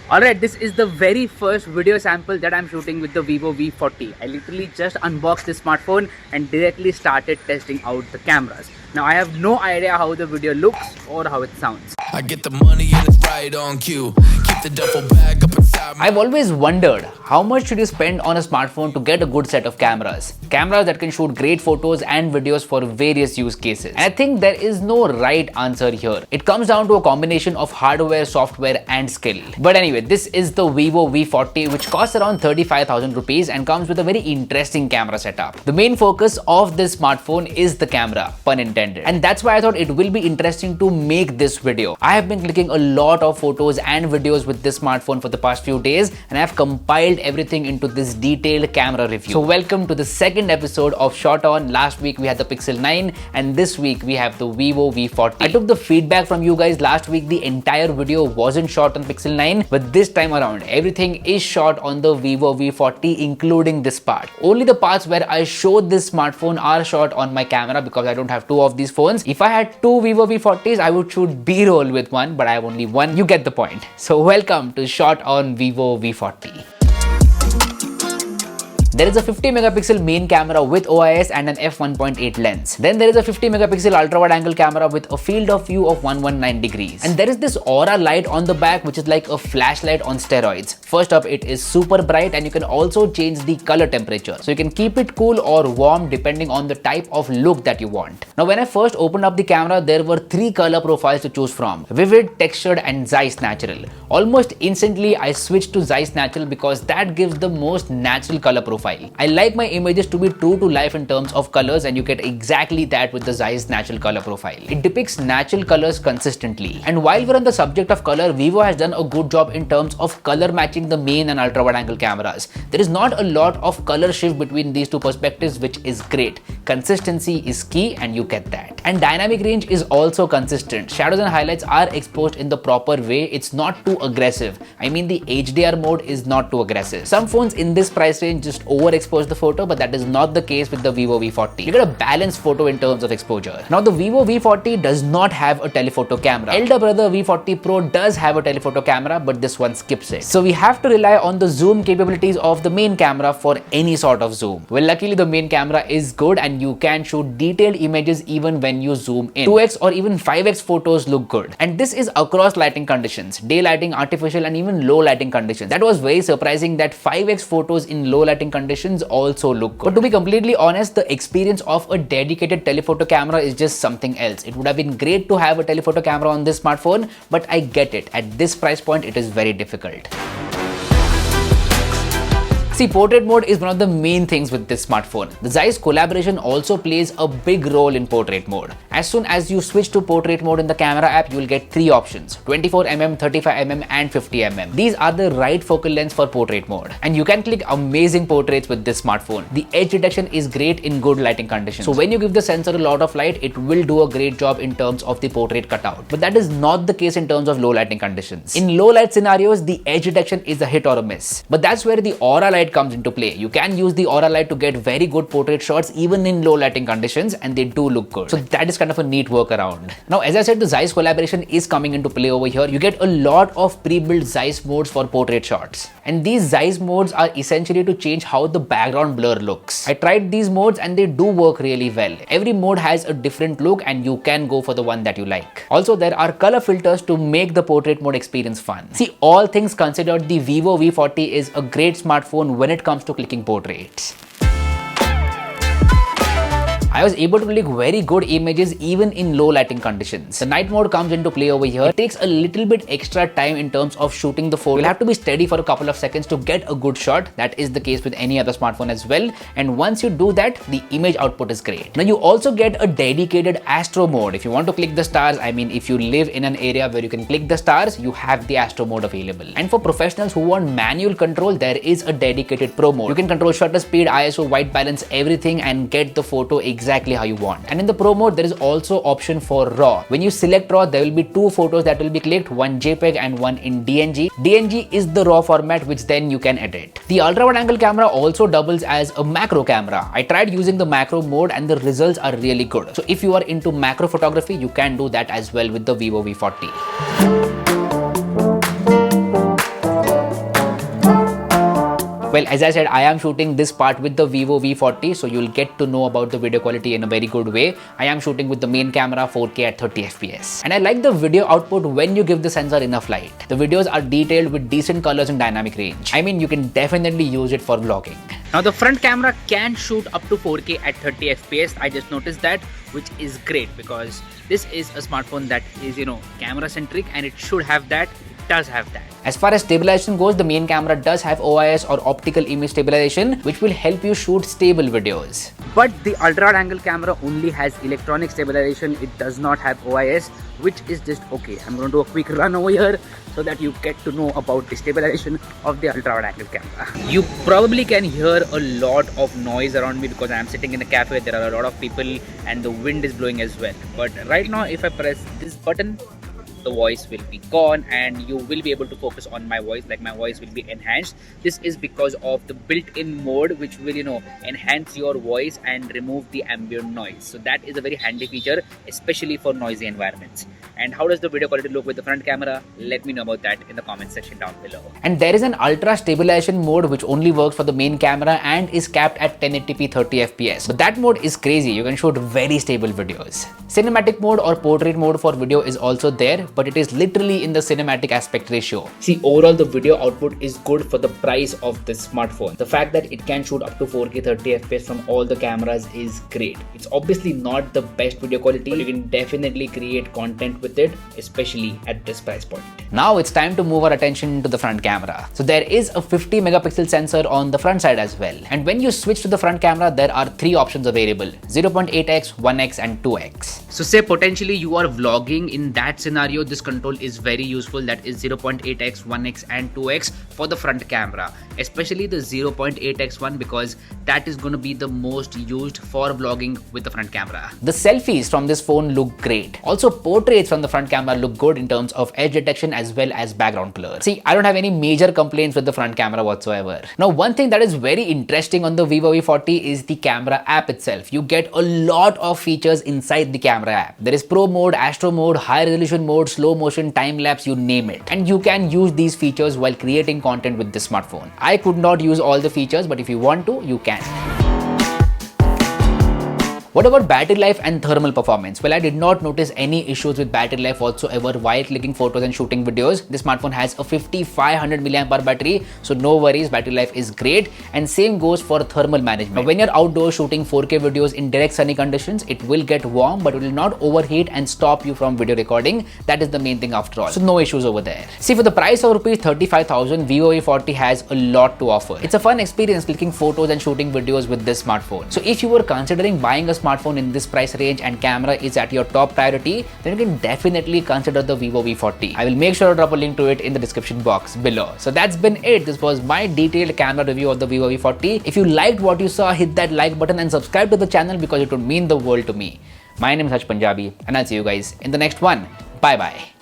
Alright, this is the very first video sample that I'm shooting with the Vivo V40. I literally just unboxed this smartphone and directly started testing out the cameras. Now I have no idea how the video looks or how it sounds. I get the money and it's right on cue. Keep the duffel bag up inside my... I've always wondered how much should you spend on a smartphone to get a good set of cameras? Cameras that can shoot great photos and videos for various use cases. And I think there is no right answer here. It comes down to a combination of hardware, software and skill. But anyway, this is the Vivo V40 which costs around 35,000 rupees and comes with a very interesting camera setup. The main focus of this smartphone is the camera, pun intended. And that's why I thought it will be interesting to make this video. I have been clicking a lot of photos and videos with this smartphone for the past few days and I have compiled everything into this detailed camera review. So welcome to the second episode of Shot On. Last week we had the Pixel 9 and this week we have the Vivo V40. I took the feedback from you guys last week. The entire video wasn't shot on Pixel 9, but this time around everything is shot on the Vivo V40 including this part. Only the parts where I showed this smartphone are shot on my camera because I don't have two of these phones. If I had two Vivo V40s, I would shoot B-roll with one, but I have only one. You get the point. So welcome to Shot On Vivo V40. There is a 50 megapixel main camera with OIS and an f1.8 lens. Then there is a 50 megapixel ultra wide angle camera with a field of view of 119 degrees. And there is this aura light on the back which is like a flashlight on steroids. First up, it is super bright and you can also change the color temperature. So you can keep it cool or warm depending on the type of look that you want. Now when I first opened up the camera, there were three color profiles to choose from: vivid, textured and Zeiss natural. Almost instantly I switched to Zeiss natural because that gives the most natural color profile. I like my images to be true to life in terms of colors and you get exactly that with the Zeiss natural color profile. It depicts natural colors consistently. And while we're on the subject of color, Vivo has done a good job in terms of color matching the main and ultra wide angle cameras. There is not a lot of color shift between these two perspectives, which is great. Consistency is key and you get that. And dynamic range is also consistent. Shadows and highlights are exposed in the proper way. It's not too aggressive. I mean, the HDR mode is not too aggressive. Some phones in this price range just overexpose the photo, but that is not the case with the Vivo V40. You get a balanced photo in terms of exposure. Now the Vivo V40 does not have a telephoto camera. Elder brother V40 Pro does have a telephoto camera, but this one skips it. So we have to rely on the zoom capabilities of the main camera for any sort of zoom. Well, luckily the main camera is good and you can shoot detailed images even when you zoom in. 2x or even 5x photos look good. And this is across lighting conditions: day lighting, artificial and even low lighting conditions. That was very surprising that 5x photos in low lighting conditions also look good. But to be completely honest, the experience of a dedicated telephoto camera is just something else. It would have been great to have a telephoto camera on this smartphone, but I get it. At this price point, it is very difficult. See, portrait mode is one of the main things with this smartphone. The Zeiss collaboration also plays a big role in portrait mode. As soon as you switch to portrait mode in the camera app, you will get three options: 24mm, 35mm and 50mm. These are the right focal lengths for portrait mode. And you can click amazing portraits with this smartphone. The edge detection is great in good lighting conditions. So when you give the sensor a lot of light, it will do a great job in terms of the portrait cutout. But that is not the case in terms of low lighting conditions. In low light scenarios, the edge detection is a hit or a miss. But that's where the aura light comes into play. You can use the aura light to get very good portrait shots even in low lighting conditions and they do look good. So that is kind of a neat workaround. Now, as I said, the Zeiss collaboration is coming into play over here. You get a lot of pre-built Zeiss modes for portrait shots. And these Zeiss modes are essentially to change how the background blur looks. I tried these modes and they do work really well. Every mode has a different look and you can go for the one that you like. Also, there are color filters to make the portrait mode experience fun. See, all things considered, the Vivo V40 is a great smartphone when it comes to clicking portraits. I was able to click very good images even in low lighting conditions. The night mode comes into play over here. It takes a little bit extra time in terms of shooting the photo. You'll have to be steady for a couple of seconds to get a good shot. That is the case with any other smartphone as well. And once you do that, the image output is great. Now you also get a dedicated astro mode. If you want to click the stars, I mean, if you live in an area where you can click the stars, you have the astro mode available. And for professionals who want manual control, there is a dedicated pro mode. You can control shutter speed, ISO, white balance, everything and get the photo exactly how you want. And in the Pro mode, there is also option for RAW. When you select RAW, there will be two photos that will be clicked, one JPEG and one in DNG. DNG is the RAW format which then you can edit. The ultra wide angle camera also doubles as a macro camera. I tried using the macro mode and the results are really good. So if you are into macro photography, you can do that as well with the Vivo V40. Well, as I said, I am shooting this part with the Vivo V40, so you'll get to know about the video quality in a very good way. I am shooting with the main camera 4K at 30 FPS. And I like the video output when you give the sensor enough light. The videos are detailed with decent colors and dynamic range. I mean, you can definitely use it for vlogging. Now the front camera can shoot up to 4K at 30 FPS. I just noticed that, which is great because this is a smartphone that is, camera centric, and it should have that. It does have that. As far as stabilization goes, the main camera does have OIS or optical image stabilization, which will help you shoot stable videos. But the ultra wide angle camera only has electronic stabilization. It does not have OIS, which is just okay. I'm going to do a quick run over here so that you get to know about the stabilization of the ultra wide angle camera. You probably can hear a lot of noise around me because I'm sitting in a cafe. There are a lot of people and the wind is blowing as well. But right now, if I press this button, the voice will be gone and you will be able to focus on my voice, like my voice will be enhanced. This is because of the built-in mode which will enhance your voice and remove the ambient noise. So that is a very handy feature, especially for noisy environments. And how does the video quality look with the front camera? Let me know about that in the comment section down below. And there is an ultra stabilization mode which only works for the main camera and is capped at 1080p 30 FPS. So that mode is crazy. You can shoot very stable videos. Cinematic mode or portrait mode for video is also there, but it is literally in the cinematic aspect ratio. See, overall the video output is good for the price of this smartphone. The fact that it can shoot up to 4K 30 FPS from all the cameras is great. It's obviously not the best video quality, but you can definitely create content with it, especially at this price point. Now it's time to move our attention to the front camera. So there is a 50 megapixel sensor on the front side as well. And when you switch to the front camera, there are three options available: 0.8x, 1x and 2x. So say potentially you are vlogging. In that scenario, this control is very useful. That is 0.8x, 1x and 2x for the front camera, especially the 0.8x one, because that is going to be the most used for vlogging with the front camera. The selfies from this phone look great. Also, portraits from the front camera look good in terms of edge detection as well as background blur. See, I don't have any major complaints with the front camera whatsoever. Now, one thing that is very interesting on the Vivo V40 is the camera app itself. You get a lot of features inside the camera app. There is Pro mode, Astro mode, high resolution mode, slow motion, time lapse, you name it. And you can use these features while creating content with this smartphone. I could not use all the features, but if you want to, you can. What about battery life and thermal performance? Well, I did not notice any issues with battery life whatsoever while clicking photos and shooting videos. This smartphone has a 5500 mAh battery, so no worries, battery life is great. And same goes for thermal management. Now, when you're outdoors shooting 4K videos in direct sunny conditions, it will get warm, but it will not overheat and stop you from video recording. That is the main thing after all. So no issues over there. See, for the price of rupees 35,000, Vivo V40 has a lot to offer. It's a fun experience clicking photos and shooting videos with this smartphone. So if you were considering buying a smartphone in this price range and camera is at your top priority, then you can definitely consider the Vivo V40. I will make sure to drop a link to it in the description box below. So that's been it. This was my detailed camera review of the Vivo V40. If you liked what you saw, hit that like button and subscribe to the channel because it would mean the world to me. My name is Harsh Punjabi and I'll see you guys in the next one. Bye bye.